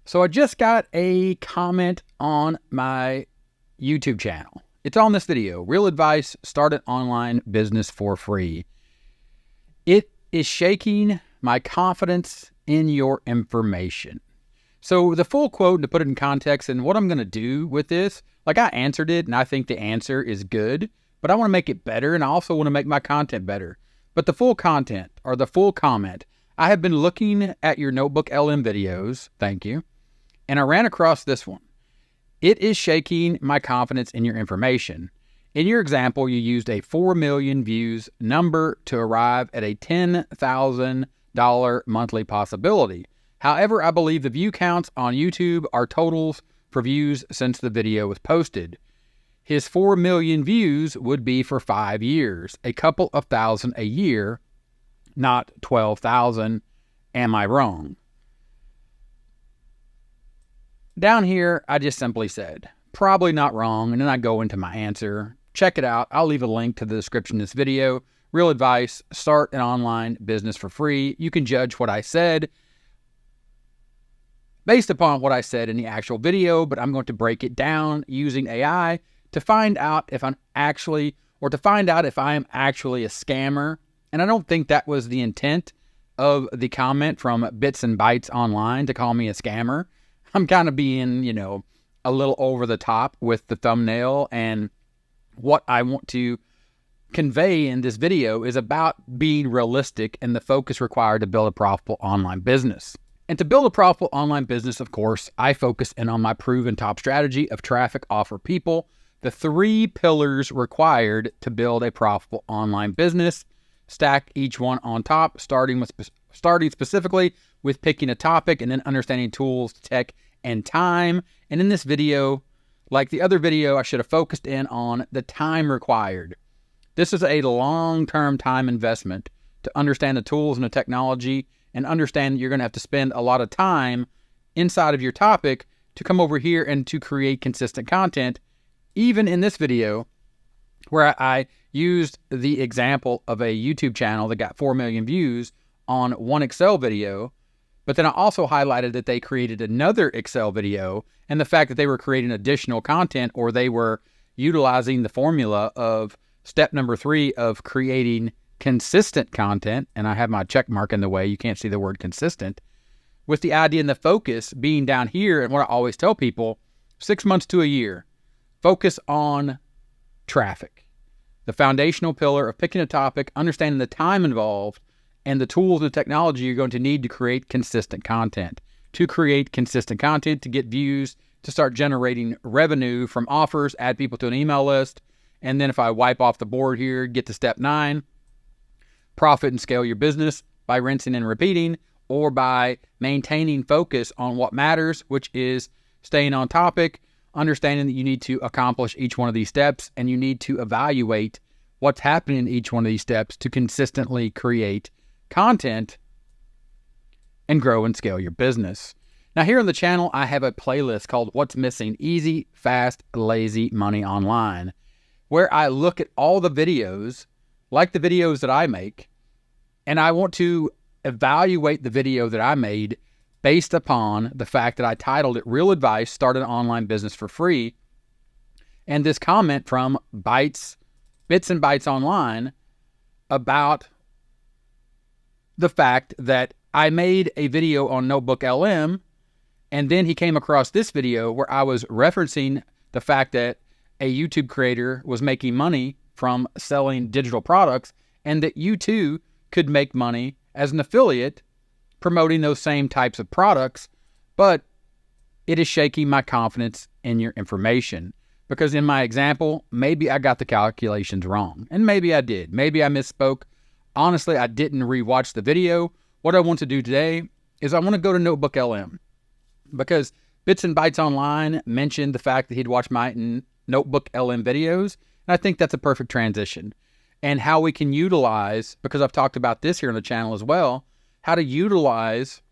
So I just got a comment on my YouTube channel. It's on this video, Real Advice, Start an Online Business for Free. It is shaking my confidence in your information. So the full quote, to put it in context and what I'm going to do with this, like I answered it and I think the answer is good, but I want to make it better and I also want to make my content better. But the full content or the full comment, I have been looking at your Notebook LM videos, thank you, and I ran across this one. It is shaking my confidence in your information. In your example, you used a 4 million views number to arrive at a $10,000 monthly possibility. However, I believe the view counts on YouTube are totals for views since the video was posted. His 4 million views would be for 5 years, a couple of thousand a year, not 12,000. Am I wrong? Down here, I just simply said, probably not wrong, and then I go into my answer. Check it out. I'll leave a link to the description of this video. Real Advice, Start an Online Business for Free. You can judge what I said based upon what I said in the actual video, but I'm going to break it down using AI to find out if I'm actually, or to find out if I am actually a scammer. And I don't think that was the intent of the comment from Bits and Bytes Online to call me a scammer. I'm kind of being, a little over the top with the thumbnail, and what I want to convey in this video is about being realistic and the focus required to build a profitable online business. And to build a profitable online business, of course, I focus in on my proven top strategy of traffic offer people, the 3 pillars required to build a profitable online business. Stack each one on top, starting specifically with picking a topic and then understanding tools, tech, and time. And in this video, like the other video, I should have focused in on the time required. This is a long-term time investment to understand the tools and the technology and understand that you're going to have to spend a lot of time inside of your topic to come over here and to create consistent content. Even in this video, where I used the example of a YouTube channel that got 4 million views on one Excel video, but then I also highlighted that they created another Excel video and the fact that they were creating additional content, or they were utilizing the formula of step number 3 of creating consistent content. And I have my check mark in the way. You can't see the word consistent, with the idea and the focus being down here. And what I always tell people, 6 months to a year, focus on traffic, the foundational pillar of picking a topic, understanding the time involved, and the tools and technology you're going to need to create consistent content. To create consistent content, to get views, to start generating revenue from offers, add people to an email list. And then if I wipe off the board here, get to step 9, profit and scale your business by rinsing and repeating, or by maintaining focus on what matters, which is staying on topic, understanding that you need to accomplish each one of these steps, and you need to evaluate what's happening in each one of these steps to consistently create content and grow and scale your business. Now, here on the channel, I have a playlist called What's Missing: Easy, Fast, Lazy Money Online, where I look at all the videos, like the videos that I make, and I want to evaluate the video that I made based upon the fact that I titled it Real Advice, Start an Online Business for Free. And this comment from Bits and Bytes Online about the fact that I made a video on Notebook LM, and then he came across this video where I was referencing the fact that a YouTube creator was making money from selling digital products, and that you too could make money as an affiliate promoting those same types of products. But it is shaking my confidence in your information, because in my example, maybe I got the calculations wrong, and maybe I did. Maybe I misspoke. Honestly, I didn't rewatch the video. What I want to do today is I want to go to Notebook LM, because Bits and Bytes Online mentioned the fact that he'd watched my Notebook LM videos, and I think that's a perfect transition. And how we can utilize, because I've talked about this here on the channel as well, how to utilize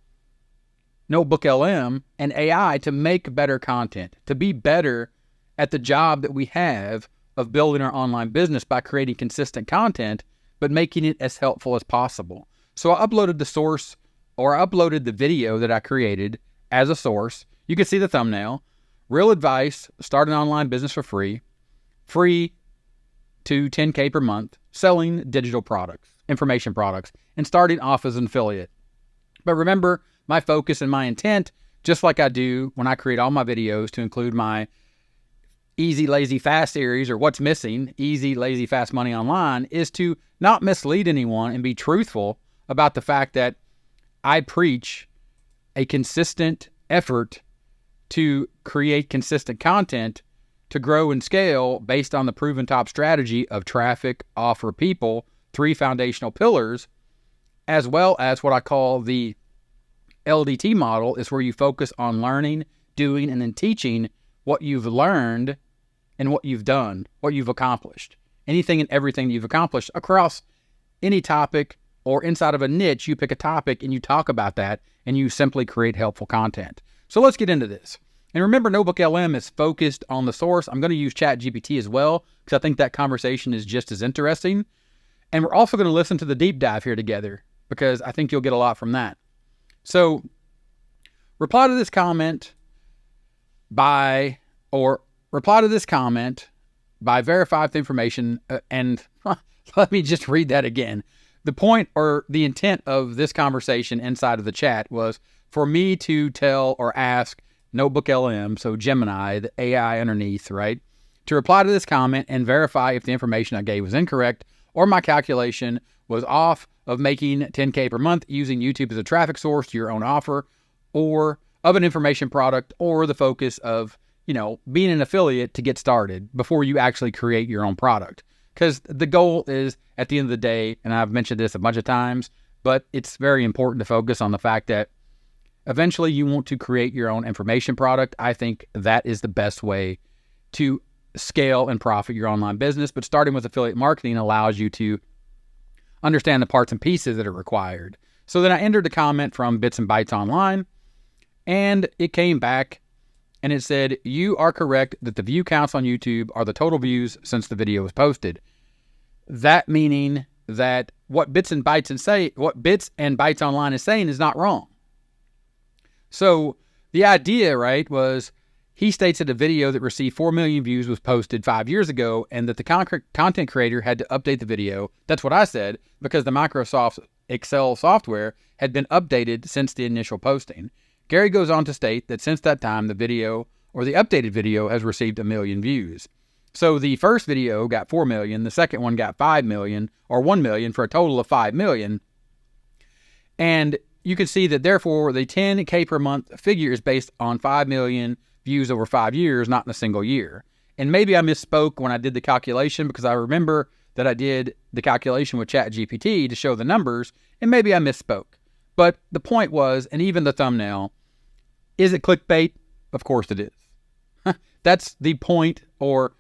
Notebook LM and AI to make better content, to be better at the job that we have of building our online business by creating consistent content, but making it as helpful as possible. So I uploaded the source, or I uploaded the video that I created as a source. You can see the thumbnail. Real advice, start an online business for free. Free to 10K per month, selling digital products, information products, and starting off as an affiliate. But remember, my focus and my intent, just like I do when I create all my videos to include my Easy, Lazy, Fast series, or What's Missing, Easy, Lazy, Fast Money Online, is to not mislead anyone and be truthful about the fact that I preach a consistent effort to create consistent content to grow and scale based on the proven top strategy of traffic, offer, people, 3 foundational pillars, as well as what I call the LDT model, is where you focus on learning, doing, and then teaching what you've learned and what you've done, what you've accomplished. Anything and everything you've accomplished across any topic or inside of a niche, you pick a topic and you talk about that and you simply create helpful content. So let's get into this. And remember, Notebook LM is focused on the source. I'm going to use ChatGPT as well because I think that conversation is just as interesting. And we're also going to listen to the deep dive here together because I think you'll get a lot from that. So reply to this comment by verify with the information. And let me just read that again. The point or the intent of this conversation inside of the chat was for me to tell or ask Notebook LM, so Gemini, the AI underneath, right, to reply to this comment and verify if the information I gave was incorrect or my calculation was off of making 10K per month using YouTube as a traffic source to your own offer or of an information product, or the focus of, being an affiliate to get started before you actually create your own product. Because the goal is, at the end of the day, and I've mentioned this a bunch of times, but it's very important to focus on the fact that eventually you want to create your own information product. I think that is the best way to scale and profit your online business. But starting with affiliate marketing allows you to understand the parts and pieces that are required. So then I entered the comment from Bits and Bytes Online, and it came back and it said, you are correct that the view counts on YouTube are the total views since the video was posted. That meaning that what Bits and Bytes Online is saying is not wrong. So the idea, right, was he states that a video that received 4 million views was posted 5 years ago and that the content creator had to update the video. That's what I said, because the Microsoft Excel software had been updated since the initial posting. Gary goes on to state that since that time, the video or the updated video has received 1 million views. So the first video got 4 million, the second one got 5 million or 1 million for a total of 5 million. And you can see that therefore the 10K per month figure is based on 5 million views over 5 years, not in a single year. And maybe I misspoke when I did the calculation because I remember that I did the calculation with ChatGPT to show the numbers, and maybe I misspoke. But the point was, and even the thumbnail, is it clickbait? Of course it is. That's the point, or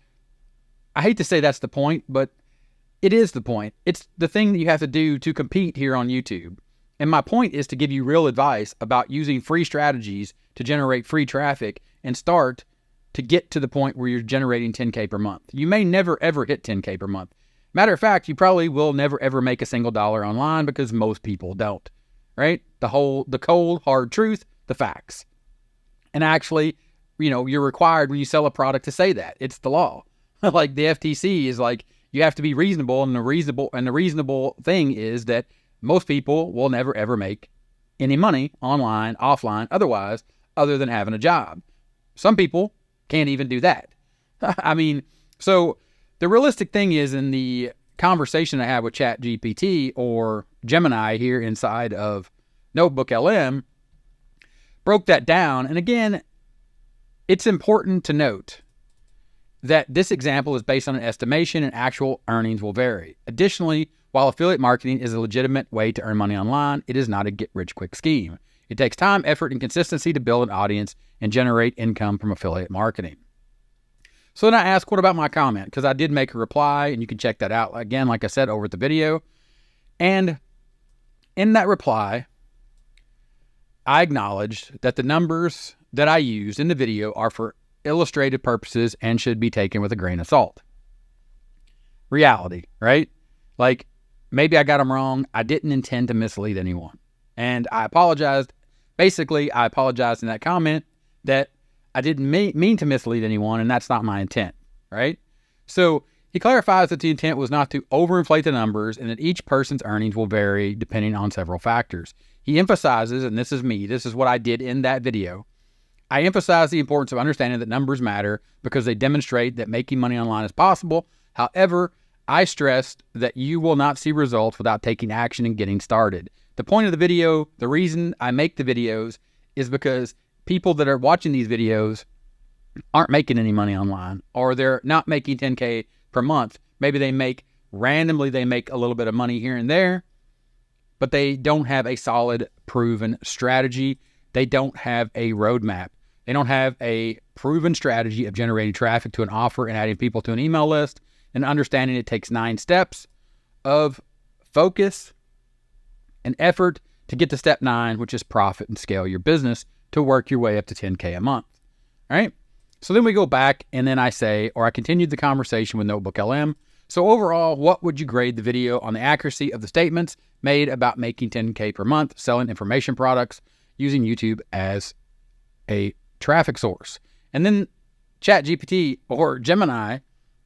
I hate to say that's the point, but it is the point. It's the thing that you have to do to compete here on YouTube. And my point is to give you real advice about using free strategies to generate free traffic and start to get to the point where you're generating 10K per month. You may never ever hit 10K per month. Matter of fact, you probably will never ever make a single dollar online because most people don't. Right? The cold, hard truth, the facts. And actually, you're required when you sell a product to say that. It's the law. Like the FTC is like, you have to be reasonable, and the reasonable thing is that most people will never ever make any money online, offline, otherwise, other than having a job. Some people can't even do that. So the realistic thing is, in the conversation I had with ChatGPT or Gemini here inside of Notebook LM, broke that down. And again, it's important to note that this example is based on an estimation and actual earnings will vary. Additionally, while affiliate marketing is a legitimate way to earn money online, it is not a get-rich-quick scheme. It takes time, effort, and consistency to build an audience and generate income from affiliate marketing. So then I asked, what about my comment? Because I did make a reply, and you can check that out, again, like I said, over at the video. And in that reply, I acknowledged that the numbers that I used in the video are for illustrative purposes and should be taken with a grain of salt. Reality, right? Like, maybe I got them wrong. I didn't intend to mislead anyone. And I apologized Basically, I apologized in that comment that I didn't mean to mislead anyone, and that's not my intent, right? So he clarifies that the intent was not to overinflate the numbers and that each person's earnings will vary depending on several factors. He emphasizes, and this is me, this is what I did in that video, I emphasize the importance of understanding that numbers matter because they demonstrate that making money online is possible. However, I stressed that you will not see results without taking action and getting started. The point of the video, the reason I make the videos is because people that are watching these videos aren't making any money online, or they're not making 10K per month. Maybe they make a little bit of money here and there, but they don't have a solid proven strategy. They don't have a roadmap. They don't have a proven strategy of generating traffic to an offer and adding people to an email list and understanding it takes 9 steps of focus and effort to get to step 9, which is profit and scale your business to work your way up to 10K a month. All right. So then we go back and then I continued the conversation with Notebook LM. So overall, what would you grade the video on the accuracy of the statements made about making 10K per month, selling information products, using YouTube as a traffic source? And then ChatGPT or Gemini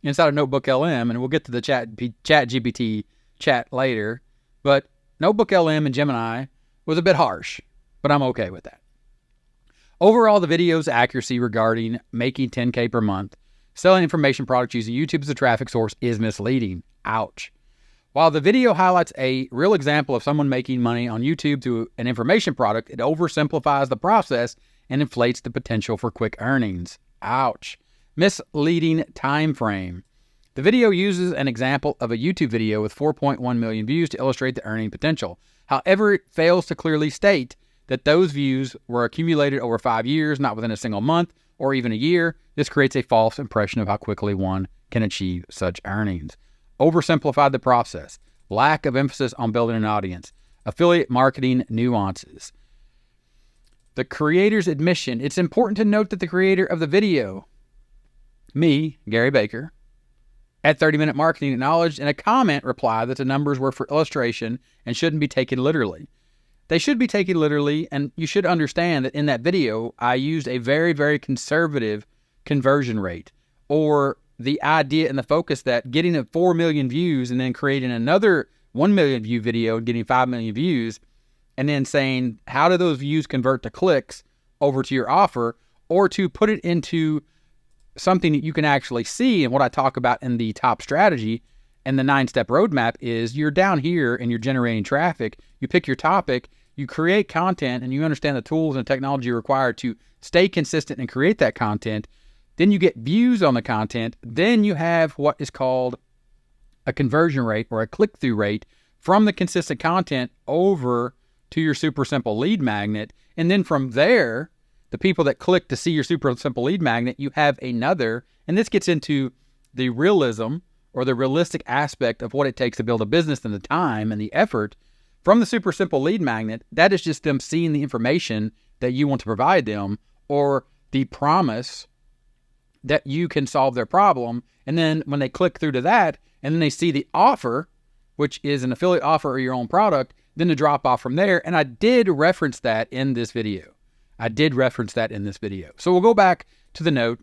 inside of Notebook LM, and we'll get to the ChatGPT chat later, but Notebook LM and Gemini was a bit harsh, but I'm okay with that. Overall, the video's accuracy regarding making 10K per month, selling information products using YouTube as a traffic source is misleading. Ouch. While the video highlights a real example of someone making money on YouTube through an information product, it oversimplifies the process and inflates the potential for quick earnings. Ouch. Misleading time frame. The video uses an example of a YouTube video with 4.1 million views to illustrate the earning potential. However, it fails to clearly state that those views were accumulated over 5 years, not within a single month or even a year. This creates a false impression of how quickly one can achieve such earnings. Oversimplified the process. Lack of emphasis on building an audience. Affiliate marketing nuances. The creator's admission. It's important to note that the creator of the video, me, Gary Baker, at 30-Minute Marketing, acknowledged in a comment reply that the numbers were for illustration and shouldn't be taken literally. They should be taken literally, and you should understand that in that video, I used a very, very conservative conversion rate, or the idea and the focus that getting a 4 million views and then creating another 1 million view video and getting 5 million views, and then saying, how do those views convert to clicks over to your offer, or to put it into something that you can actually see. And what I talk about in the top strategy and the 9-step roadmap is you're down here and you're generating traffic. You pick your topic, you create content, and you understand the tools and technology required to stay consistent and create that content. Then you get views on the content. Then you have what is called a conversion rate or a click-through rate from the consistent content over to your super simple lead magnet. And then from there, the people that click to see your super simple lead magnet, you have another, and this gets into the realism or the realistic aspect of what it takes to build a business and the time and the effort from the super simple lead magnet. That is just them seeing the information that you want to provide them, or the promise that you can solve their problem. And then when they click through to that, and then they see the offer, which is an affiliate offer or your own product, then the drop off from there. And I did reference that in this video. So we'll go back to the note.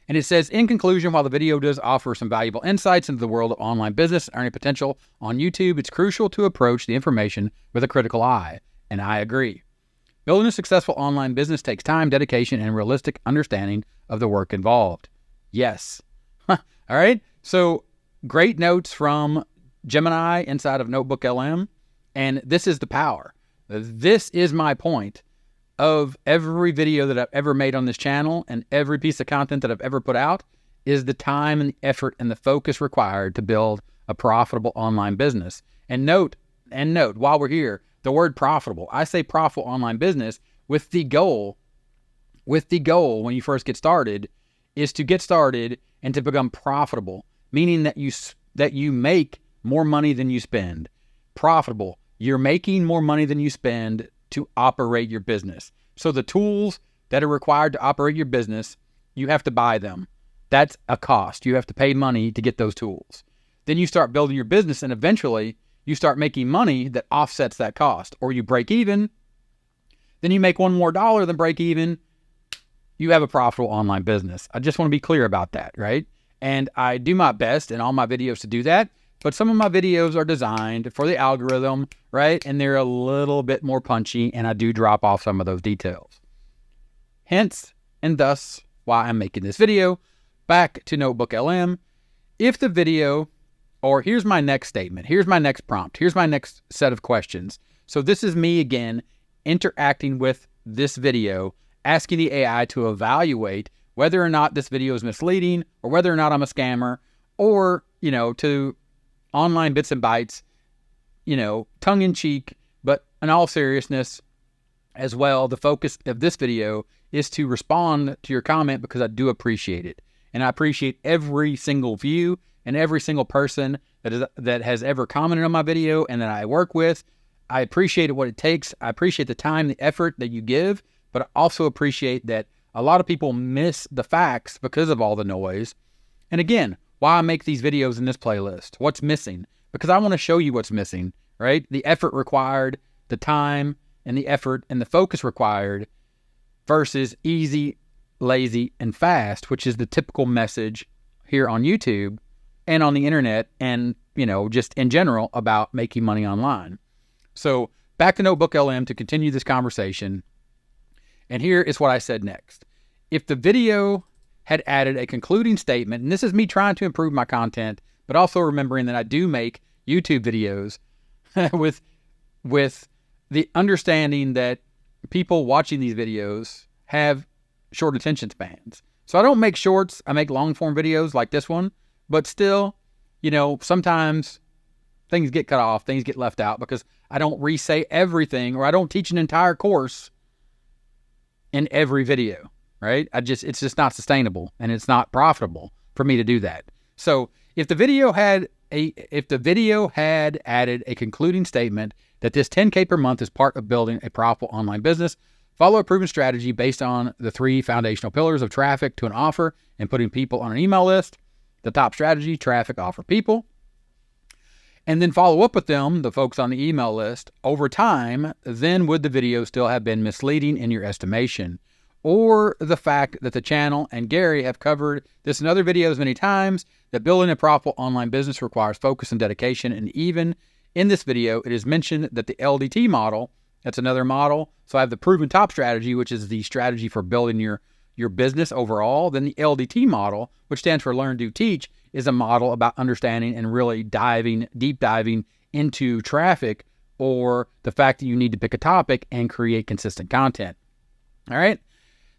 And it says, in conclusion, while the video does offer some valuable insights into the world of online business and earning potential on YouTube, it's crucial to approach the information with a critical eye. And I agree. Building a successful online business takes time, dedication, and realistic understanding of the work involved. Yes. All right. So great notes from Gemini inside of Notebook LM. And this is the power. This is my point of every video that I've ever made on this channel, and every piece of content that I've ever put out, is the time and the effort and the focus required to build a profitable online business. And note, while we're here, the word profitable. I say profitable online business with the goal when you first get started is to get started and to become profitable, meaning that you make more money than you spend. Profitable. You're making more money than you spend to operate your business. So the tools that are required to operate your business, you have to buy them. That's a cost. You have to pay money to get those tools. Then you start building your business, and eventually you start making money that offsets that cost, or you break even, then you make one more dollar than break even, you have a profitable online business. I just want to be clear about that, right? And I do my best in all my videos to do that, but some of my videos are designed for the algorithm, right? And they're a little bit more punchy, and I do drop off some of those details. Hence, and thus, why I'm making this video. Back to Notebook LM. If the video, or here's my next statement, here's my next prompt, here's my next set of questions. So this is me again, interacting with this video, asking the AI to evaluate whether or not this video is misleading, or whether or not I'm a scammer, or, to online bits and bytes, tongue in cheek, but in all seriousness as well, the focus of this video is to respond to your comment because I do appreciate it. And I appreciate every single view and every single person that has ever commented on my video and that I work with. I appreciate what it takes. I appreciate the time, the effort that you give, but I also appreciate that a lot of people miss the facts because of all the noise. And again, why I make these videos in this playlist, what's missing, because I want to show you what's missing, right? The effort required, the time and the effort and the focus required versus easy, lazy, and fast, which is the typical message here on YouTube and on the internet and, just in general about making money online. So back to Notebook LM to continue this conversation. And here is what I said next. If the video had added a concluding statement, and this is me trying to improve my content, but also remembering that I do make YouTube videos with the understanding that people watching these videos have short attention spans. So I don't make shorts, I make long form videos like this one, but still, sometimes things get cut off, things get left out because I don't re-say everything, or I don't teach an entire course in every video, right? It's just not sustainable and it's not profitable for me to do that. So if the video had added a concluding statement that this 10K per month is part of building a profitable online business, follow a proven strategy based on the 3 foundational pillars of traffic to an offer and putting people on an email list, the top strategy, traffic, offer, people, and then follow up with them, the folks on the email list, over time, then would the video still have been misleading in your estimation? Or the fact that the channel and Gary have covered this in other videos many times, that building a profitable online business requires focus and dedication, and even in this video, it is mentioned that the LDT model, that's another model. So I have the proven top strategy, which is the strategy for building your business overall. Then the LDT model, which stands for Learn, Do, Teach, is a model about understanding and really deep diving into traffic, or the fact that you need to pick a topic and create consistent content. All right.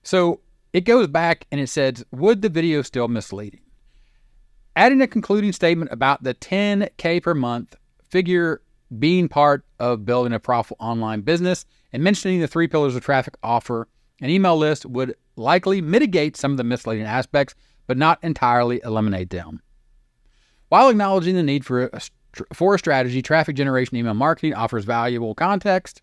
So it goes back and it says, would the video still misleading? Adding a concluding statement about the 10K per month figure being part of building a profitable online business and mentioning the 3 pillars of traffic, offer, and email list would likely mitigate some of the misleading aspects, but not entirely eliminate them. While acknowledging the need for a strategy, traffic generation email marketing offers valuable context,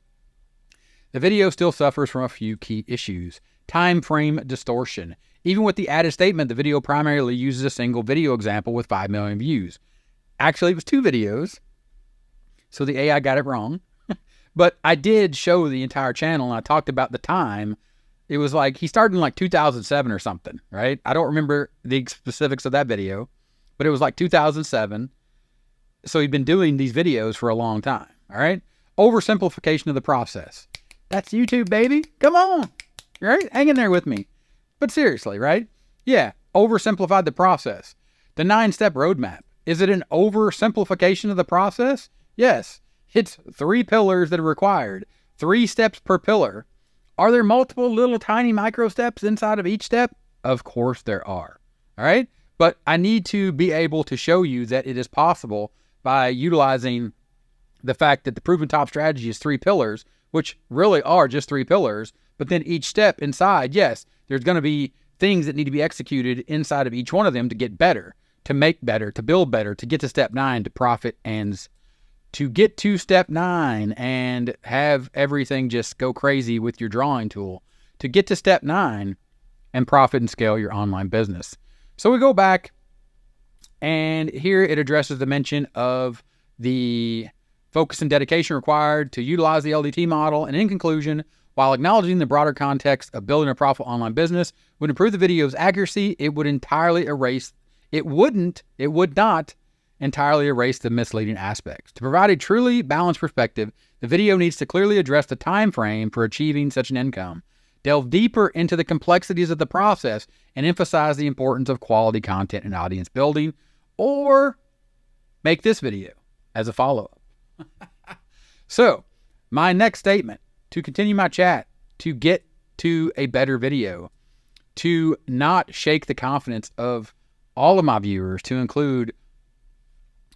the video still suffers from a few key issues. Time frame distortion. Even with the added statement, the video primarily uses a single video example with 5 million views. Actually, it was 2 videos, so the AI got it wrong. But I did show the entire channel, and I talked about the time. It was like, he started in like 2007 or something, right? I don't remember the specifics of that video, but it was like 2007. So he'd been doing these videos for a long time, all right? Oversimplification of the process. That's YouTube, baby. Come on, right? Hang in there with me. But seriously, right? Yeah, oversimplified the process. The 9-step roadmap. Is it an oversimplification of the process? Yes. It's 3 pillars that are required. 3 steps per pillar. Are there multiple little tiny micro steps inside of each step? Of course there are. All right? But I need to be able to show you that it is possible by utilizing the fact that the proven top strategy is 3 pillars, which really are just 3 pillars. But then each step inside, yes, there's going to be things that need to be executed inside of each one of them to get better, to make better, to build better, to get to step 9, to profit and to get to step 9 and have everything just go crazy with your drawing tool, to get to step 9 and profit and scale your online business. So we go back, and here it addresses the mention of the focus and dedication required to utilize the LDT model. And in conclusion, While acknowledging the broader context of building a profitable online business would improve the video's accuracy, it would not entirely erase the misleading aspects. To provide a truly balanced perspective, the video needs to clearly address the time frame for achieving such an income, delve deeper into the complexities of the process, and emphasize the importance of quality content and audience building, or make this video as a follow-up. So, my next statement, to continue my chat, to get to a better video, to not shake the confidence of all of my viewers, to include,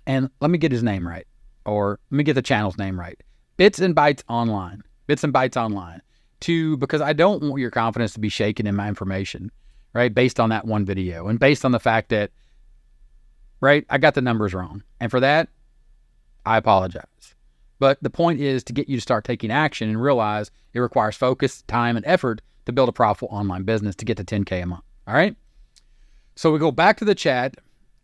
and let me get his name right, or let me get the channel's name right, Bits and Bytes Online, because I don't want your confidence to be shaken in my information, right, based on that one video, and based on the fact that, right, I got the numbers wrong, and for that, I apologize. But the point is to get you to start taking action and realize it requires focus, time, and effort to build a profitable online business to get to 10K a month. All right. So we go back to the chat,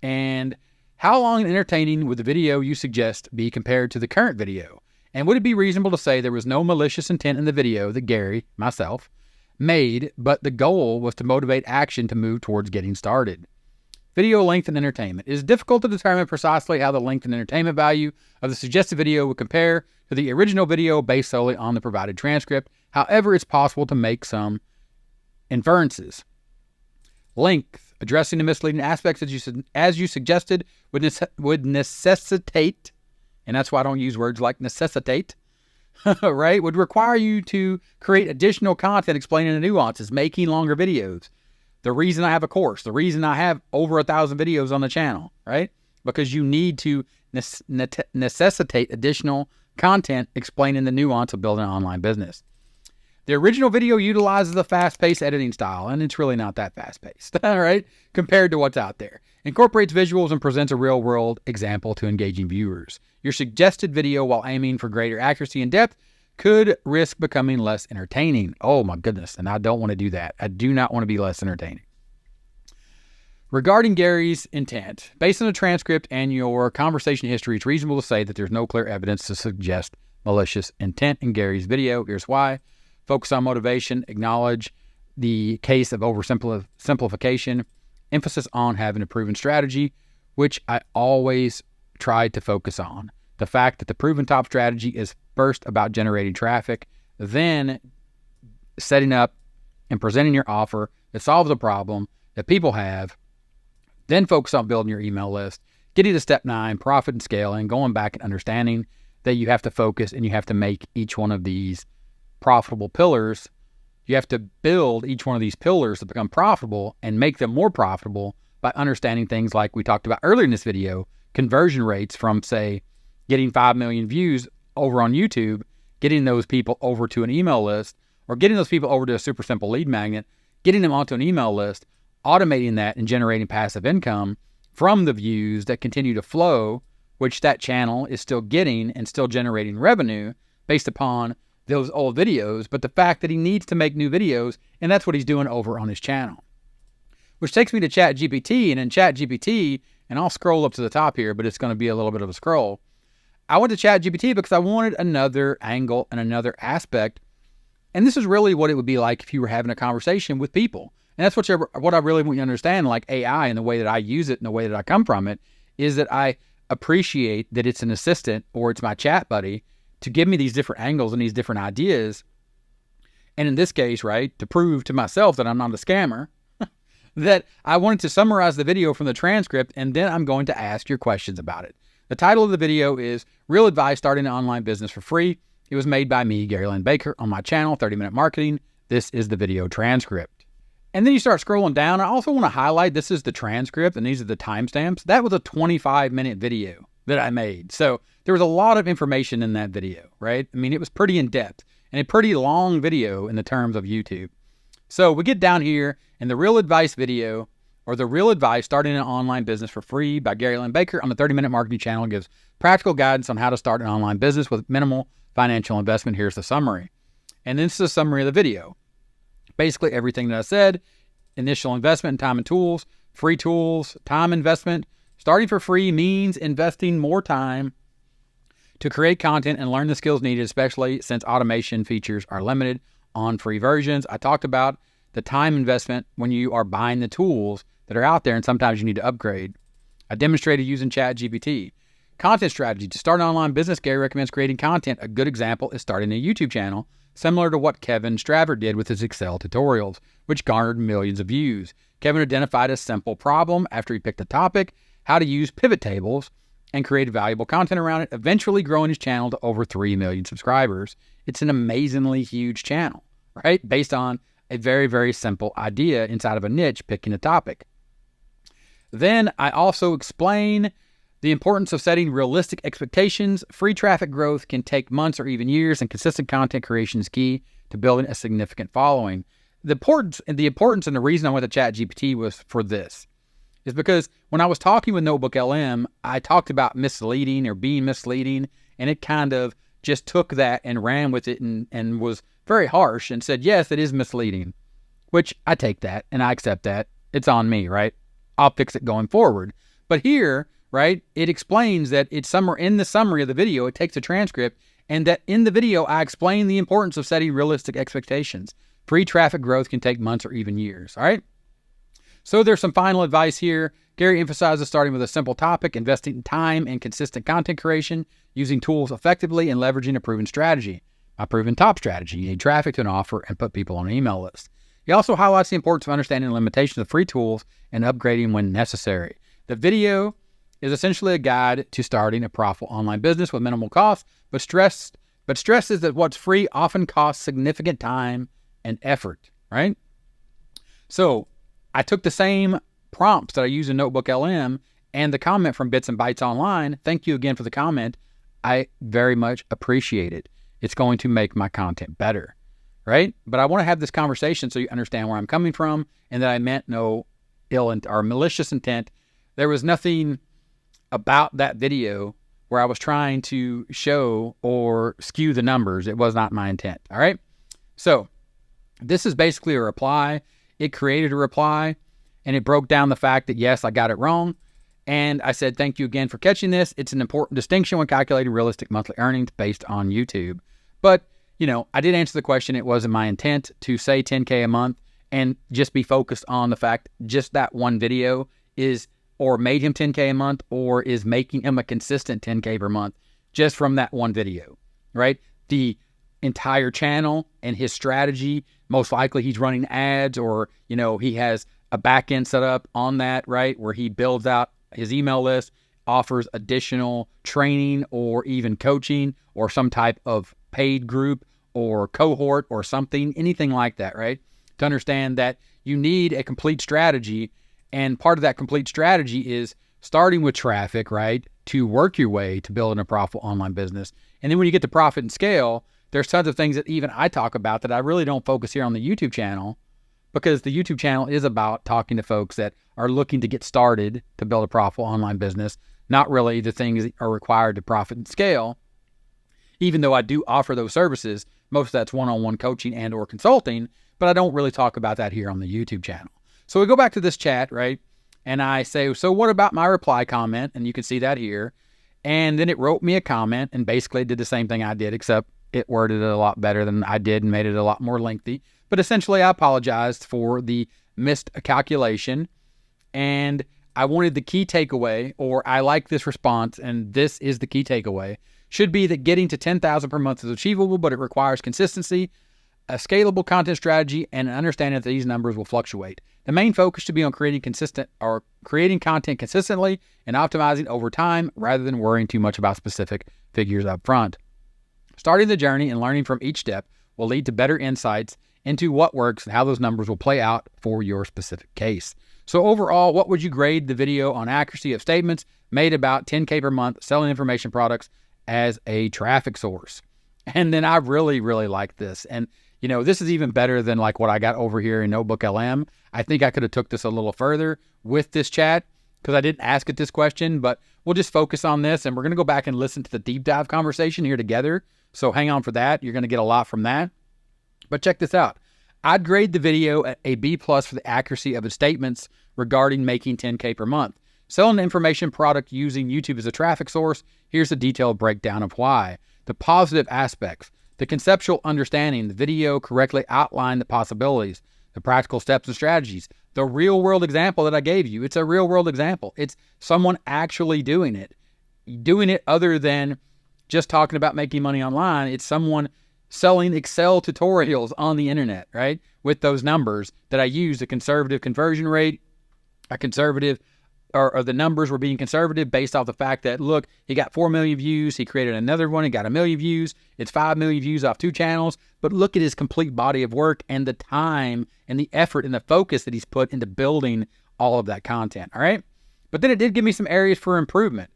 and how long and entertaining would the video you suggest be compared to the current video? And would it be reasonable to say there was no malicious intent in the video that Gary, myself, made, but the goal was to motivate action to move towards getting started? Video length and entertainment. It is difficult to determine precisely how the length and entertainment value of the suggested video would compare to the original video based solely on the provided transcript. However, it's possible to make some inferences. Length. Addressing the misleading aspects as you suggested would necessitate, and that's why I don't use words like necessitate, right? Would require you to create additional content explaining the nuances, making longer videos. The reason I have a course, the reason I have over 1,000 videos on the channel, right? Because you need to necessitate additional content explaining the nuance of building an online business. The original video utilizes a fast-paced editing style, and it's really not that fast-paced, all right, compared to what's out there. Incorporates visuals and presents a real-world example to engaging viewers. Your suggested video, while aiming for greater accuracy and depth, could risk becoming less entertaining. Oh my goodness, and I don't want to do that. I do not want to be less entertaining. Regarding Gary's intent, based on the transcript and your conversation history, it's reasonable to say that there's no clear evidence to suggest malicious intent in Gary's video. Here's why. Focus on motivation, acknowledge the case of oversimplification, emphasis on having a proven strategy, which I always try to focus on. The fact that the proven top strategy is first about generating traffic, then setting up and presenting your offer that solves a problem that people have, then focus on building your email list, getting to step 9, profit and scaling, going back and understanding that you have to focus and you have to make each one of these profitable pillars. You have to build each one of these pillars to become profitable and make them more profitable by understanding things like we talked about earlier in this video, conversion rates from, say, getting 5 million views over on YouTube, getting those people over to an email list, or getting those people over to a super simple lead magnet, getting them onto an email list, automating that and generating passive income from the views that continue to flow, which that channel is still getting and still generating revenue based upon those old videos, but the fact that he needs to make new videos, and that's what he's doing over on his channel. Which takes me to ChatGPT, and in ChatGPT, and I'll scroll up to the top here, but it's going to be a little bit of a scroll. I went to ChatGPT because I wanted another angle and another aspect, and this is really what it would be like if you were having a conversation with people. And that's what I really want you to understand, like AI and the way that I use it and the way that I come from it, is that I appreciate that it's an assistant or it's my chat buddy to give me these different angles and these different ideas. And in this case, right, to prove to myself that I'm not a scammer, that I wanted to summarize the video from the transcript, and then I'm going to ask your questions about it. The title of the video is Real Advice Starting an Online Business for Free. It was made by me, Gary Lynn Baker, on my channel, 30-Minute Marketing. This is the video transcript. And then you start scrolling down. I also want to highlight, this is the transcript, and these are the timestamps. That was a 25-minute video that I made. So there was a lot of information in that video, right? I mean, it was pretty in-depth and a pretty long video in the terms of YouTube. So we get down here in the Real Advice video, or the Real Advice Starting an Online Business for Free by Gary Lynn Baker on the 30-Minute Marketing channel, gives practical guidance on how to start an online business with minimal financial investment. Here's the summary. And this is a summary of the video. Basically everything that I said: initial investment in time and tools, free tools, time investment. Starting for free means investing more time to create content and learn the skills needed, especially since automation features are limited. on free versions. I talked about the time investment when you are buying the tools that are out there, and sometimes you need to upgrade. I demonstrated using ChatGPT. Content strategy. To start an online business, Gary recommends creating content. A good example is starting a YouTube channel, similar to what Kevin Stravert did with his Excel tutorials, which garnered millions of views. Kevin identified a simple problem after he picked a topic, how to use pivot tables, and create valuable content around it, eventually growing his channel to over 3 million subscribers. It's an amazingly huge channel, right? Based on a very, very simple idea inside of a niche, picking a topic. Then I also explain the importance of setting realistic expectations. Free traffic growth can take months or even years, and consistent content creation is key to building a significant following. The importance and the reason I went to ChatGPT was for this. Is because when I was talking with Notebook LM, I talked about misleading or being misleading, and it kind of just took that and ran with it and was very harsh and said, yes, it is misleading, which I take that and I accept that. It's on me, right? I'll fix it going forward. But here, right, it explains that it's somewhere in the summary of the video, it takes a transcript, and that in the video, I explain the importance of setting realistic expectations. Free traffic growth can take months or even years, all right? So there's some final advice here. Gary emphasizes starting with a simple topic, investing in time and consistent content creation, using tools effectively, and leveraging a proven strategy. My proven top strategy: you need traffic to an offer and put people on an email list. He also highlights the importance of understanding the limitations of free tools and upgrading when necessary. The video is essentially a guide to starting a profitable online business with minimal cost, but stresses that what's free often costs significant time and effort, right? So I took the same prompts that I use in Notebook LM and the comment from Bits and Bytes Online. Thank you again for the comment. I very much appreciate it. It's going to make my content better, right? But I want to have this conversation so you understand where I'm coming from and that I meant no ill or malicious intent. There was nothing about that video where I was trying to show or skew the numbers. It was not my intent, all right? So this is basically a reply. It created a reply, and it broke down the fact that, yes, I got it wrong. And I said, thank you again for catching this. It's an important distinction when calculating realistic monthly earnings based on YouTube. But, you know, I did answer the question. It wasn't my intent to say 10K a month and just be focused on the fact just that one video is or made him 10K a month or is making him a consistent 10K per month just from that one video, right? The entire channel and his strategy, most likely he's running ads or, you know, he has a back end set up on that, right? Where he builds out his email list, offers additional training or even coaching or some type of paid group or cohort or something, anything like that, right? To understand that you need a complete strategy. And part of that complete strategy is starting with traffic, right? To work your way to building a profitable online business. And then when you get to profit and scale, there's tons of things that even I talk about that I really don't focus here on the YouTube channel, because the YouTube channel is about talking to folks that are looking to get started to build a profitable online business, not really the things that are required to profit and scale. Even though I do offer those services, most of that's one-on-one coaching and or consulting, but I don't really talk about that here on the YouTube channel. So we go back to this chat, right? And I say, so what about my reply comment? And you can see that here. And then it wrote me a comment and basically did the same thing I did, except it worded it a lot better than I did and made it a lot more lengthy. But essentially, I apologized for the missed calculation. And I wanted the key takeaway, or I like this response, and this is the key takeaway, should be that getting to 10,000 per month is achievable, but it requires consistency, a scalable content strategy, and an understanding that these numbers will fluctuate. The main focus should be on creating content consistently and optimizing over time rather than worrying too much about specific figures up front. Starting the journey and learning from each step will lead to better insights into what works and how those numbers will play out for your specific case. So overall, what would you grade the video on accuracy of statements made about 10K per month selling information products as a traffic source? And then I really, really like this. And, you know, this is even better than like what I got over here in Notebook LM. I think I could have took this a little further with this chat because I didn't ask it this question, but we'll just focus on this and we're going to go back and listen to the deep dive conversation here together. So hang on for that. You're going to get a lot from that. But check this out. I'd grade the video at a B+ for the accuracy of its statements regarding making 10K per month. Selling an information product using YouTube as a traffic source, here's a detailed breakdown of why. The positive aspects. The conceptual understanding, the video correctly outlined the possibilities, the practical steps and strategies. The real world example that I gave you, it's a real world example. It's someone actually doing it other than just talking about making money online. It's someone selling Excel tutorials on the internet, right? With those numbers that I used, a conservative conversion rate, a conservative, or the numbers were being conservative based off the fact that, look, he got 4 million views. He created another one. He got 1 million views. It's 5 million views off 2 channels. But look at his complete body of work and the time and the effort and the focus that he's put into building all of that content. All right. But then it did give me some areas for improvement.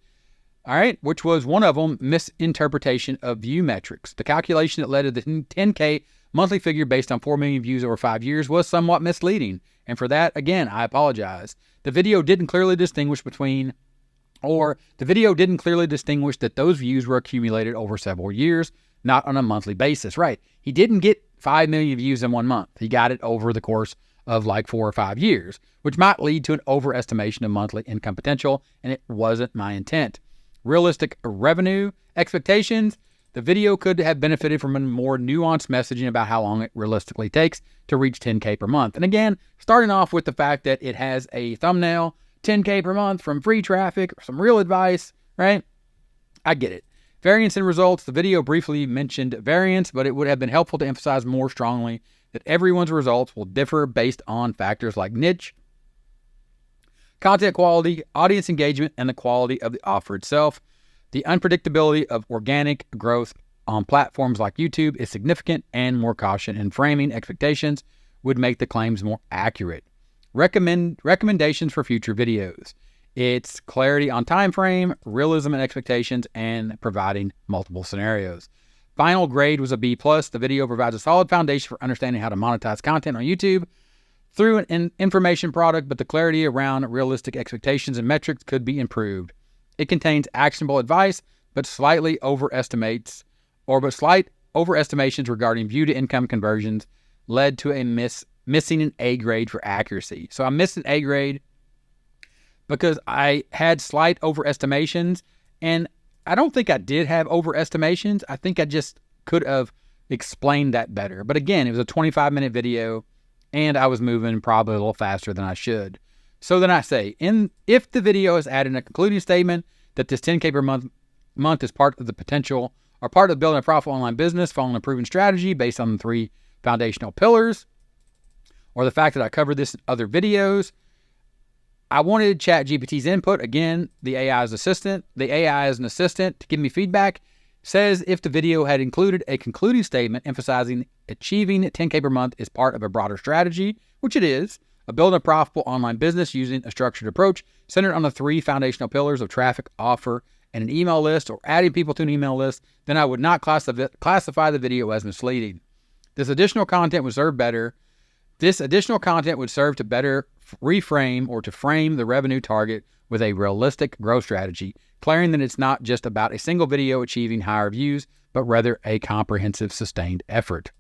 All right. Which was one of them, misinterpretation of view metrics. The calculation that led to the 10K monthly figure based on 4 million views over 5 years was somewhat misleading. And for that, again, I apologize. The video didn't clearly distinguish that those views were accumulated over several years, not on a monthly basis. Right. He didn't get 5 million views in 1 month. He got it over the course of like 4 or 5 years, which might lead to an overestimation of monthly income potential, and it wasn't my intent. Realistic revenue expectations. The video could have benefited from a more nuanced messaging about how long it realistically takes to reach 10K per month. And again, starting off with the fact that it has a thumbnail, 10K per month from free traffic, some real advice, right? I get it. Variance in results. The video briefly mentioned variance, but it would have been helpful to emphasize more strongly that everyone's results will differ based on factors like niche, content quality, audience engagement, and the quality of the offer itself. The unpredictability of organic growth on platforms like YouTube is significant, and more caution in framing expectations would make the claims more accurate. Recommendations for future videos. It's clarity on time frame, realism and expectations, and providing multiple scenarios. Final grade was a B+. The video provides a solid foundation for understanding how to monetize content on YouTube through an information product, but the clarity around realistic expectations and metrics could be improved. It contains actionable advice, but slight overestimations regarding view to income conversions led to a missing an A grade for accuracy. So I missed an A grade because I had slight overestimations, and I don't think I did have overestimations. I think I just could have explained that better. But again, it was a 25-minute video, and I was moving probably a little faster than I should. So then I say, if the video is adding a concluding statement that this 10K per month is part of the potential or part of building a profitable online business, following a proven strategy based on the 3 foundational pillars, or the fact that I covered this in other videos, I wanted ChatGPT's input. Again, the AI is an assistant to give me feedback. Says if the video had included a concluding statement emphasizing achieving 10K per month is part of a broader strategy, which it is, of building a profitable online business using a structured approach centered on the 3 foundational pillars of traffic, offer, and an email list, or adding people to an email list, then I would not classify the video as misleading. This additional content would serve to better reframe or to frame the revenue target with a realistic growth strategy, declaring that it's not just about a single video achieving higher views, but rather a comprehensive, sustained effort.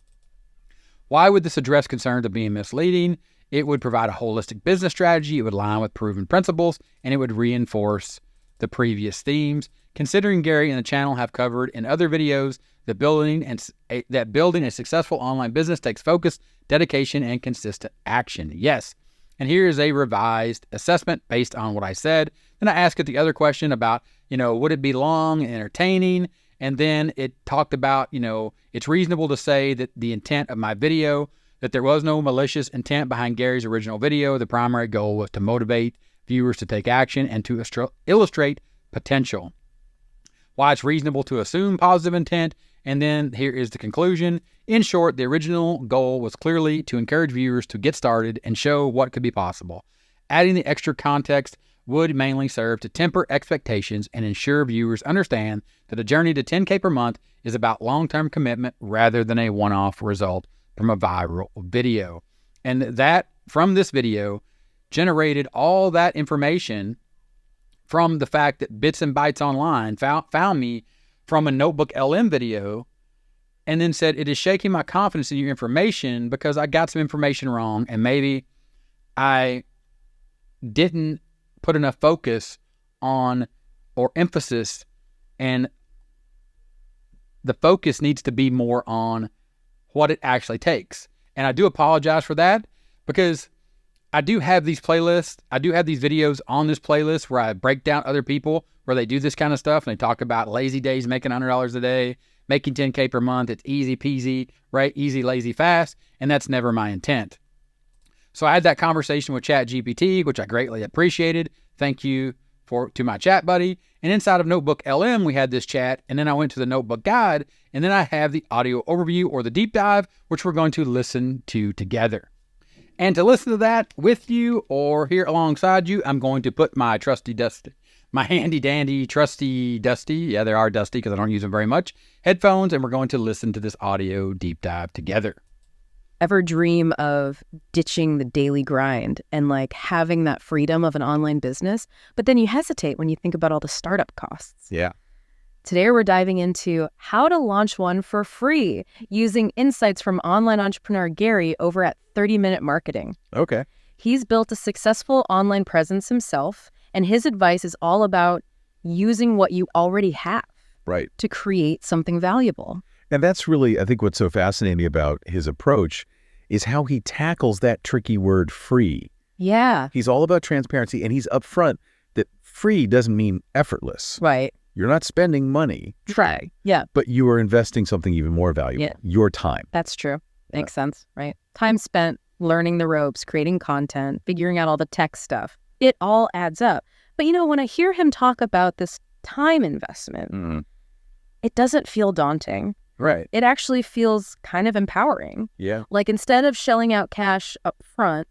Why would this address concerns of being misleading? It would provide a holistic business strategy, it would align with proven principles, and it would reinforce the previous themes. Considering Gary and the channel have covered in other videos that building a successful online business takes focus, dedication, and consistent action. Yes. And here is a revised assessment based on what I said. Then I asked it the other question about, would it be long and entertaining? And then it talked about, it's reasonable to say that the intent of my video, that there was no malicious intent behind Gary's original video. The primary goal was to motivate viewers to take action and to illustrate potential. Why it's reasonable to assume positive intent. And then here is the conclusion. In short, the original goal was clearly to encourage viewers to get started and show what could be possible. Adding the extra context would mainly serve to temper expectations and ensure viewers understand that a journey to 10K per month is about long-term commitment rather than a one-off result from a viral video. And that, from this video, generated all that information from the fact that Bits and Bytes Online found me from a Notebook LM video, and then said, it is shaking my confidence in your information because I got some information wrong, and maybe I didn't put enough focus on or emphasis and the focus needs to be more on what it actually takes. And I do apologize for that, because I do have these playlists. I do have these videos on this playlist where I break down other people where they do this kind of stuff, and they talk about lazy days, making $100 a day, making 10K per month. It's easy peasy, right? Easy, lazy, fast. And that's never my intent. So I had that conversation with ChatGPT, which I greatly appreciated. Thank you to my chat buddy. And inside of Notebook LM, we had this chat, and then I went to the Notebook Guide, and then I have the audio overview or the deep dive, which we're going to listen to together. And to listen to that with you or here alongside you, I'm going to put my handy dandy trusty dusty, yeah, they are dusty because I don't use them very much, headphones, and we're going to listen to this audio deep dive together. Ever dream of ditching the daily grind and like having that freedom of an online business, but then you hesitate when you think about all the startup costs? Yeah. Today we're diving into how to launch one for free using insights from online entrepreneur Gary over at 30-Minute Marketing. Okay. He's built a successful online presence himself, and his advice is all about using what you already have Right. to create something valuable. And that's really, I think, what's so fascinating about his approach is how he tackles that tricky word free. Yeah. He's all about transparency, and he's upfront that free doesn't mean effortless. Right. You're not spending money. Try. Yeah. But you are investing something even more valuable, Yeah. your time. That's true. Makes sense, right? Time spent learning the ropes, creating content, figuring out all the tech stuff. It all adds up. But, when I hear him talk about this time investment, it doesn't feel daunting. Right. It actually feels kind of empowering. Yeah. Like, instead of shelling out cash up front,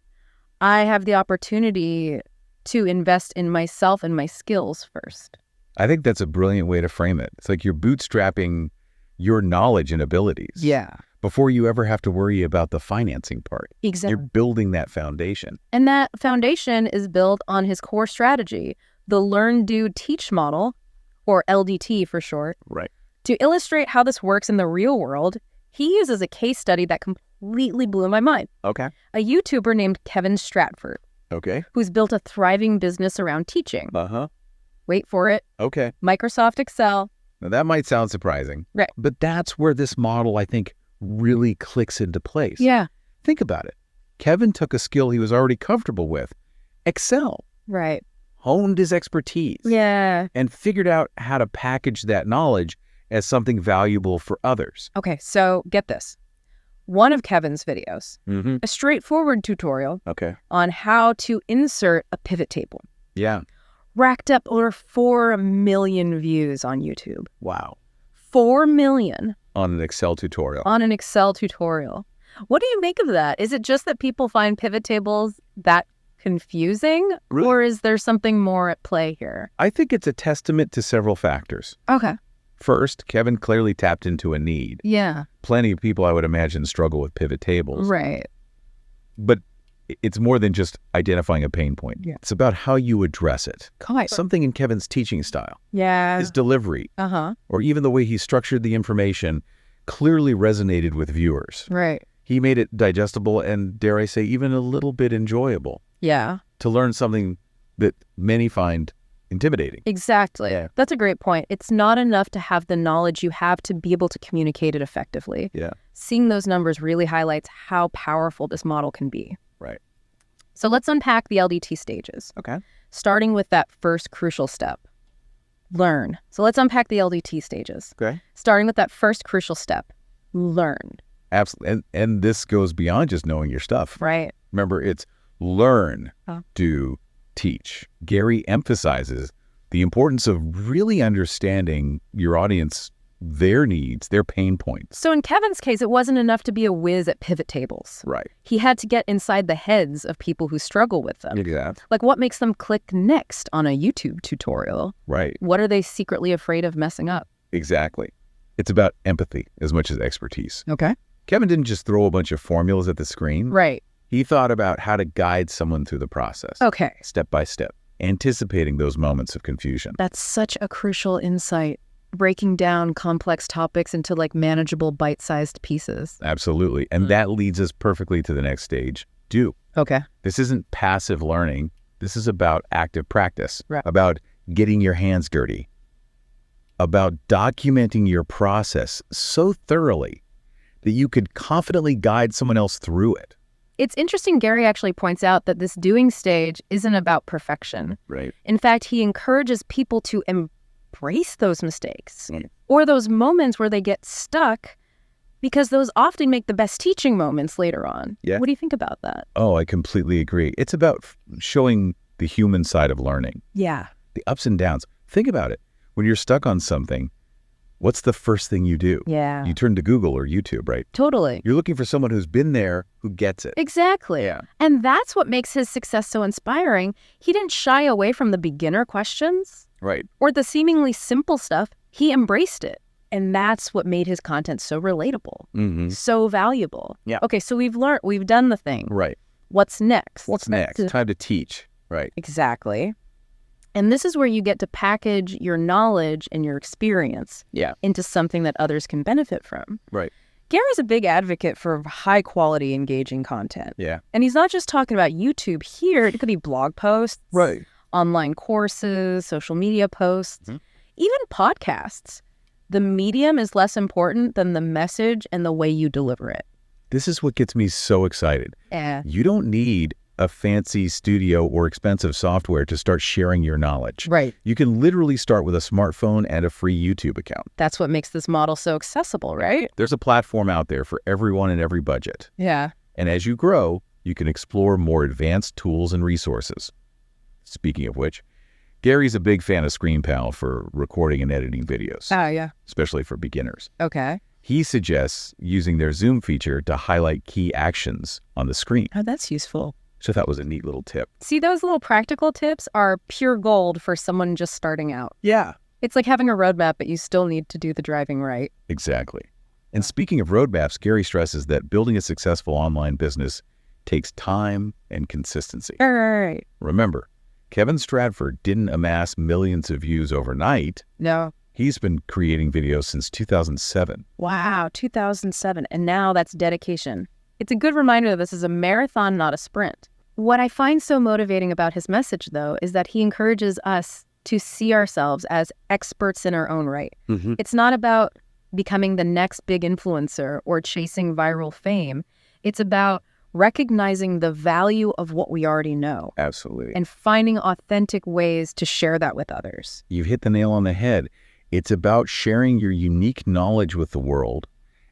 I have the opportunity to invest in myself and my skills first. I think that's a brilliant way to frame it. It's like you're bootstrapping your knowledge and abilities. Yeah. Before you ever have to worry about the financing part. Exactly. You're building that foundation. And that foundation is built on his core strategy, the Learn, Do, Teach model, or LDT for short. Right. To illustrate how this works in the real world, he uses a case study that completely blew my mind. Okay. A YouTuber named Kevin Stratford, Okay. who's built a thriving business around teaching. Uh-huh. Wait for it. Okay. Microsoft Excel. Now that might sound surprising. Right. But that's where this model, I think, really clicks into place. Yeah. Think about it. Kevin took a skill he was already comfortable with, Excel, Right. honed his expertise, Yeah. and figured out how to package that knowledge as something valuable for others. Okay, so get this. One of Kevin's videos, Mm-hmm. a straightforward tutorial Okay. on how to insert a pivot table, Yeah. racked up over 4 million views on YouTube. Wow. 4 million On an Excel tutorial. on an Excel tutorial. What do you make of that? Is it just that people find pivot tables that confusing? Really? Or is there something more at play here? I think it's a testament to several factors. Okay. First, Kevin clearly tapped into a need. Yeah. Plenty of people, I would imagine, struggle with pivot tables. Right. But it's more than just identifying a pain point. Yeah. It's about how you address it. Quite. Something in Kevin's teaching style, Yeah. his delivery, Uh-huh. or even the way he structured the information clearly resonated with viewers. Right. He made it digestible and, dare I say, even a little bit enjoyable Yeah. to learn something that many find intimidating. Exactly. Yeah. That's a great point. It's not enough to have the knowledge. You have to be able to communicate it effectively. Yeah. Seeing those numbers really highlights how powerful this model can be. Right. So let's unpack the LDT stages, Okay. starting with that first crucial step, learn. So let's unpack the LDT stages, Okay. starting with that first crucial step, learn, Absolutely. And this goes beyond just knowing your stuff. right? Remember, it's learn, Huh. do, teach. Gary emphasizes the importance of really understanding your audience, their needs, their pain points. So in Kevin's case, it wasn't enough to be a whiz at pivot tables. Right. He had to get inside the heads of people who struggle with them. Exactly. Like, what makes them click next on a YouTube tutorial? Right. What are they secretly afraid of messing up? Exactly. It's about empathy as much as expertise. Okay. Kevin didn't just throw a bunch of formulas at the screen. Right. He thought about how to guide someone through the process, Okay. step by step, anticipating those moments of confusion. That's such a crucial insight, breaking down complex topics into like manageable bite-sized pieces. Absolutely. And that leads us perfectly to the next stage, do. Okay. This isn't passive learning. This is about active practice, Right. about getting your hands dirty. about documenting your process so thoroughly that you could confidently guide someone else through it. It's interesting, Gary actually points out that this doing stage isn't about perfection. Right. In fact, he encourages people to embrace those mistakes or those moments where they get stuck, because those often make the best teaching moments later on. Yeah. What do you think about that? Oh, I completely agree. It's about showing the human side of learning, Yeah. the ups and downs. Think about it. When you're stuck on something, what's the first thing you do? Yeah. You turn to Google or YouTube, right? Totally. You're looking for someone who's been there, who gets it. Exactly. Yeah. And that's what makes his success so inspiring. He didn't shy away from the beginner questions Right. or the seemingly simple stuff. He embraced it. And that's what made his content so relatable, Mm-hmm. so valuable. Yeah. Okay, so we've done the thing. Right. What's next? What's next? Time to teach. Right. Exactly. And this is where you get to package your knowledge and your experience into something that others can benefit from. Right. Gary's a big advocate for high-quality, engaging content. Yeah. And he's not just talking about YouTube here. It could be blog posts, Right. online courses, social media posts, even podcasts. The medium is less important than the message and the way you deliver it. This is what gets me so excited. Yeah. You don't need a fancy studio or expensive software to start sharing your knowledge. Right. You can literally start with a smartphone and a free YouTube account. That's what makes this model so accessible, right? There's a platform out there for everyone and every budget. Yeah. And as you grow, you can explore more advanced tools and resources. Speaking of which, Gary's a big fan of ScreenPal for recording and editing videos, Oh, yeah. especially for beginners. Okay. He suggests using their Zoom feature to highlight key actions on the screen, Oh, that's useful. which I thought was a neat little tip. See, those little practical tips are pure gold for someone just starting out. Yeah. It's like having a roadmap, but you still need to do the driving right. Exactly. And speaking of roadmaps, Gary stresses that building a successful online business takes time and consistency. Right. Remember, Kevin Stratford didn't amass millions of views overnight. No. He's been creating videos since 2007. Wow, 2007. And now that's dedication. It's a good reminder that this is a marathon, not a sprint. What I find so motivating about his message, though, is that he encourages us to see ourselves as experts in our own right. Mm-hmm. It's not about becoming the next big influencer or chasing viral fame. It's about recognizing the value of what we already know Absolutely. and finding authentic ways to share that with others. You've hit the nail on the head. It's about sharing your unique knowledge with the world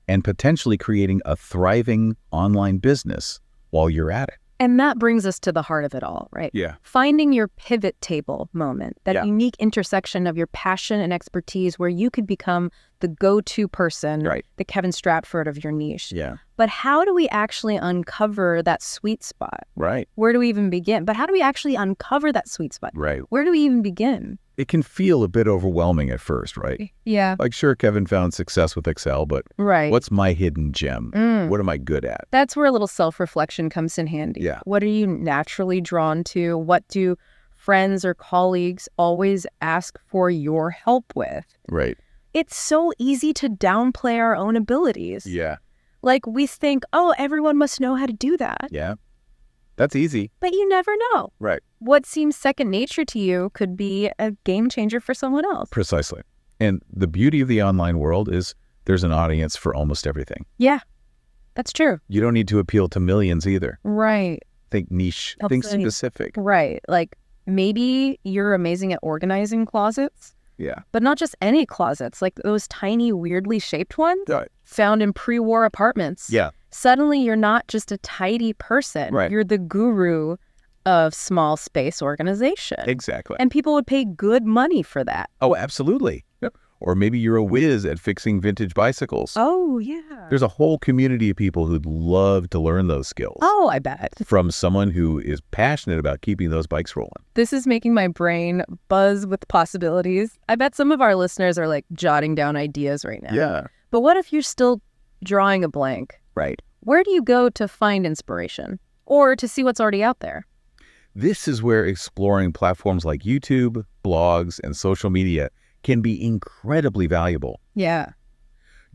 and potentially creating a thriving online business while you're at it. And that brings us to the heart of it all, right? Yeah. Finding your pivot table moment, that Yeah. unique intersection of your passion and expertise where you could become the go-to person, Right. the Kevin Stratford of your niche. Yeah. But how do we actually uncover that sweet spot? Right. Where do we even begin? But how do we actually uncover that sweet spot? Right. Where do we even begin? It can feel a bit overwhelming at first, right? Yeah. Like, sure, Kevin found success with Excel, but Right. what's my hidden gem? Mm. What am I good at? That's where a little self-reflection comes in handy. Yeah. What are you naturally drawn to? What do friends or colleagues always ask for your help with? Right. It's so easy to downplay our own abilities. Yeah. Like we think, oh, everyone must know how to do that. Yeah. That's easy. But you never know. Right. What seems second nature to you could be a game changer for someone else. Precisely. And the beauty of the online world is there's an audience for almost everything. Yeah, that's true. You don't need to appeal to millions either. Right. Think niche, think Absolutely. specific. Right. Like maybe you're amazing at organizing closets, Yeah. but not just any closets, like those tiny, weirdly shaped ones Right. found in pre-war apartments. Yeah. Suddenly you're not just a tidy person. Right. You're the guru of small space organization. Exactly. And people would pay good money for that. Oh, absolutely. Yep. Or maybe you're a whiz at fixing vintage bicycles. Oh, yeah. There's a whole community of people who'd love to learn those skills Oh, I bet. from someone who is passionate about keeping those bikes rolling. This is making my brain buzz with possibilities. I bet some of our listeners are like jotting down ideas right now. Yeah. But what if you're still drawing a blank? Right. Where do you go to find inspiration or to see what's already out there? This is where exploring platforms like YouTube, blogs, and social media can be incredibly valuable. Yeah.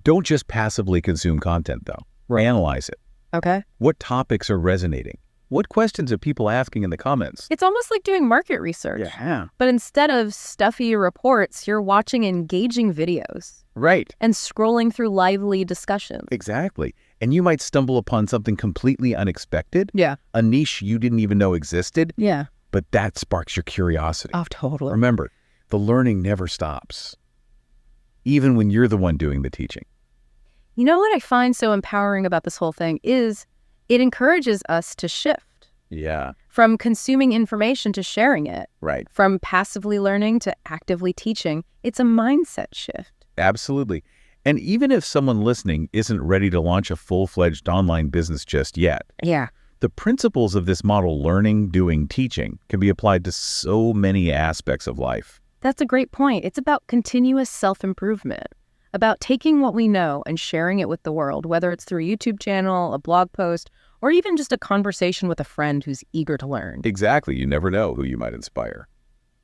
Don't just passively consume content, though. Analyze it. Okay. What topics are resonating? What questions are people asking in the comments? It's almost like doing market research. Yeah. But instead of stuffy reports, you're watching engaging videos Right. and scrolling through lively discussions. Exactly. And you might stumble upon something completely unexpected, Yeah. a niche you didn't even know existed, Yeah. but that sparks your curiosity. Oh, totally. Remember, the learning never stops, even when you're the one doing the teaching. You know what I find so empowering about this whole thing is it encourages us to shift Yeah, from consuming information to sharing it, right. from passively learning to actively teaching. It's a mindset shift. Absolutely. And even if someone listening isn't ready to launch a full-fledged online business just yet, Yeah. the principles of this model, learning, doing, teaching, can be applied to so many aspects of life. That's a great point. It's about continuous self-improvement, about taking what we know and sharing it with the world, whether it's through a YouTube channel, a blog post, or even just a conversation with a friend who's eager to learn. Exactly. You never know who you might inspire.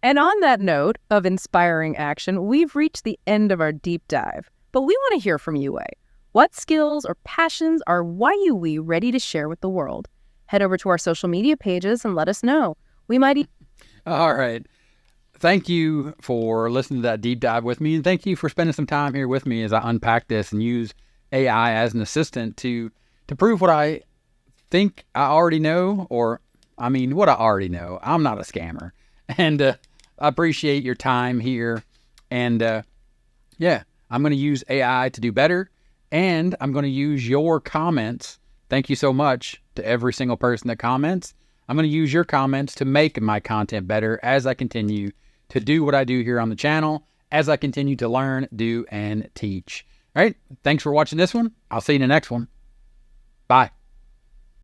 And on that note of inspiring action, we've reached the end of our deep dive. But we want to hear from you, Wei. What skills or passions are YUE ready to share with the world? Head over to our social media pages and let us know. We might All right. Thank you for listening to that deep dive with me. And thank you for spending some time here with me as I unpack this and use AI as an assistant to prove what I think I already know, or I mean, what I already know. I'm not a scammer. And I appreciate your time here. And yeah, I'm going to use AI to do better. And I'm going to use your comments. Thank you so much to every single person that comments. I'm going to use your comments to make my content better as I continue to do what I do here on the channel, as I continue to learn, do, and teach. All right. Thanks for watching this one. I'll see you in the next one. Bye.